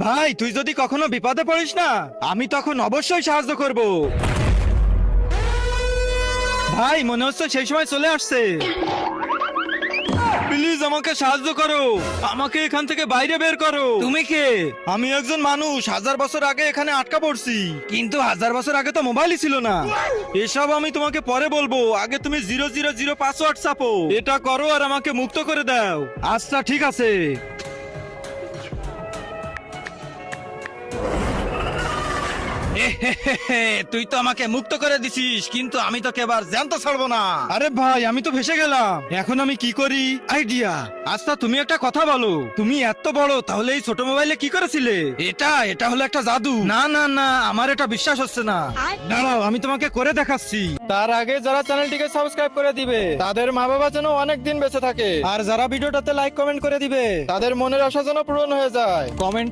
ভাই তুই যদি কখনো বিপদে পড়িস না, আমি তখন অবশ্যই সাহায্য করব। ভাই মনে হচ্ছে সেই সময় চলে আসছে। প্লিজ আমাকে সাহায্য করো, আমাকে এখান থেকে বাইরে বের করো। তুমি কে? আমি একজন মানুষ, 1000 বছর আগে এখানে আটকা পড়ছি, কিন্তু 1000 বছর আগে তো মোবাইলই ছিল না। এসব আমি তোমাকে পরে বলবো, আগে তুমি 000 পাসওয়ার্ড ছাপো। এটা করো আর আমাকে মুক্ত করে দাও। আচ্ছা ঠিক আছে। তুই তো আমাকে মুক্ত করে দিছিস, কিন্তু আমি তোকে এবার জ্যান্ত ছাড়বো না। আরে ভাই আমি তো ভেসে গেলাম, এখন আমি কি করি? আইডিয়া। আচ্ছা তুমি একটা কথা বলো, তুমি এত বড়, তাহলে এই ছোট মোবাইলে কি করেছিলে? এটা হলো একটা জাদু। না না না, আমার এটা বিশ্বাস হচ্ছে না। দাঁড়াও আমি তোমাকে করে দেখাচ্ছি। তার আগে যারা চ্যানেলটিকে সাবস্ক্রাইব করে দিবে, তাদের মা বাবা যেন অনেক দিন বেঁচে থাকে, আর যারা ভিডিওটাতে লাইক কমেন্ট করে দিবে, তাদের মনের আশা যেন পূরণ হয়ে যায়। কমেন্ট